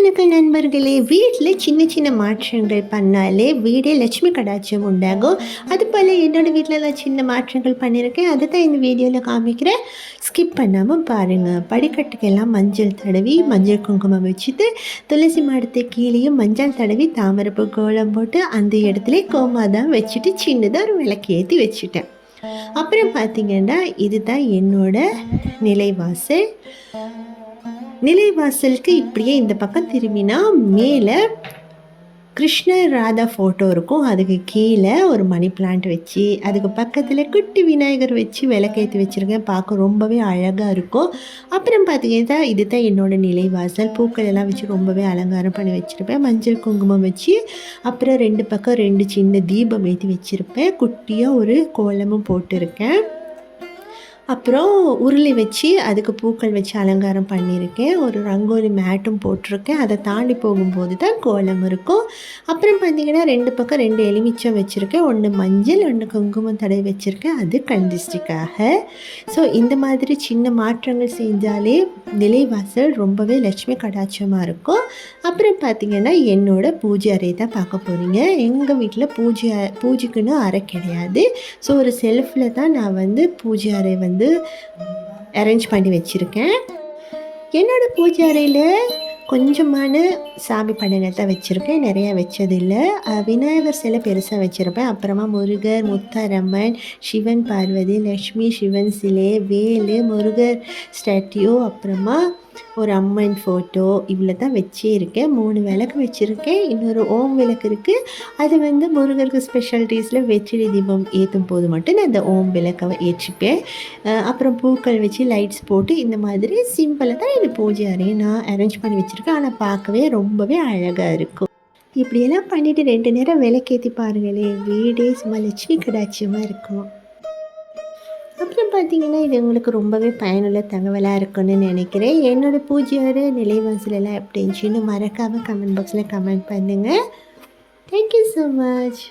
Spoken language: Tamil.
வணக்கம் நண்பர்களே. வீட்டில் சின்ன சின்ன மாற்றங்கள் பண்ணாலே வீடே லட்சுமி கடாட்சியம் உண்டாகும். அதுபோல் என்னோடய வீட்டில் நான் சின்ன மாற்றங்கள் பண்ணியிருக்கேன். அதை தான் இந்த வீடியோவில் காமிக்கிறேன். ஸ்கிப் பண்ணாமல் பாருங்கள். படிக்கட்டுக்கெல்லாம் மஞ்சள் தடவி மஞ்சள் குங்குமம் வச்சுட்டு துளசி மாடத்தை கீழேயும் மஞ்சள் தடவி தாமரைப்பூ கோலம் போட்டு அந்த இடத்துல கோமாதான் வச்சுட்டு சின்னதாக ஒரு விளக்கு ஏற்றி வச்சுட்டேன். அப்புறம் பார்த்திங்கன்னா இதுதான் என்னோட நிலைவாசல். நிலைவாசலுக்கு இப்படியே இந்த பக்கம் திரும்பினா மேலே கிருஷ்ணர் ராதா ஃபோட்டோ இருக்கும். அதுக்கு கீழே ஒரு மணி பிளான்ட் வச்சு அதுக்கு பக்கத்தில் குட்டி விநாயகர் வச்சு விளக்கேற்றி வச்சுருக்கேன். பார்க்க ரொம்பவே அழகாக இருக்கும். அப்புறம் பார்த்தீங்கன்னா இது தான் என்னோடய நிலைவாசல். பூக்கள் எல்லாம் வச்சு ரொம்பவே அலங்காரம் பண்ணி வச்சுருப்பேன். மஞ்சள் குங்குமம் வச்சு அப்புறம் 2 பக்கம் 2 சின்ன தீபம் ஏற்றி வச்சுருப்பேன். குட்டியாக ஒரு கோலமும் போட்டிருக்கேன். அப்புறம் உருளி வச்சு அதுக்கு பூக்கள் வச்சு அலங்காரம் பண்ணியிருக்கேன். ஒரு ரங்கோலி மேட்டும் போட்டிருக்கேன். அதை தாண்டி போகும்போது தான் கோலம் இருக்கும். அப்புறம் பார்த்திங்கன்னா 2 பக்கம் 2 எலுமிச்சம் வச்சுருக்கேன். ஒன்று மஞ்சள், ஒன்று குங்குமம் தடவை வச்சுருக்கேன். அது கண்டிஸ்டிக்காக. ஸோ இந்த மாதிரி சின்ன மாற்றங்கள் செஞ்சாலே நிலைவாசல் ரொம்பவே லட்சுமி கடாட்சமாக இருக்கும். அப்புறம் பார்த்திங்கன்னா என்னோடய பூஜை அறை தான் பார்க்க போகிறீங்க. எங்கள் வீட்டில் பூஜைக்குன்னு அறை கிடையாது. ஸோ ஒரு செல்ஃபில் தான் நான் பூஜை அறை அரேஞ்ச் பண்ணி வச்சுருக்கேன். என்னோடய பூஜை அறையில் கொஞ்சமான சாமி படங்கள் தான் வச்சுருக்கேன். நிறையா வச்சதில்லை. விநாயகர் சிலை பெருசாக வச்சுருப்பேன். அப்புறமா முருகர், முத்தாரம்மன், சிவன் பார்வதி, லக்ஷ்மி, சிவன் சிலை, வேலு, முருகர் ஸ்டாட்யூ, அப்புறமா ஒரு அம்மன் ஃபோட்டோ இவ்வளோ தான் வச்சே இருக்கேன். 3 விளக்கு வச்சுருக்கேன். இன்னொரு ஓம் விளக்கு இருக்குது. அது முருகருக்கு ஸ்பெஷல் டேஸில் வெற்றிலை தீபம் ஏற்றும் போது மட்டும் நான் அந்த ஓம் விளக்கை ஏற்றிப்பேன். அப்புறம் பூக்கள் வச்சு லைட்ஸ் போட்டு இந்த மாதிரி சிம்பிளாக தான் இந்த பூஜை அறையை நான் அரேஞ்ச் பண்ணி வச்சுருக்கேன். ஆனால் பார்க்கவே ரொம்பவே அழகாக இருக்கும். இப்படியெல்லாம் பண்ணிவிட்டு 2 நேரம் விளக்கேற்றி பாருங்களேன், வீடே சும்மா லட்சுமி கடாட்சியமாக இருக்கும். அப்புறம் பார்த்திங்கன்னா இது உங்களுக்கு ரொம்பவே பயனுள்ள தகவலாக இருக்குன்னு நினைக்கிறேன். என்னோடய பூஜை அறை நிலைவாசல் எல்லாம் எப்படி இருந்துச்சுன்னு மறக்காமல் கமெண்ட் பாக்ஸில் கமெண்ட் பண்ணுங்கள். Thank you so much.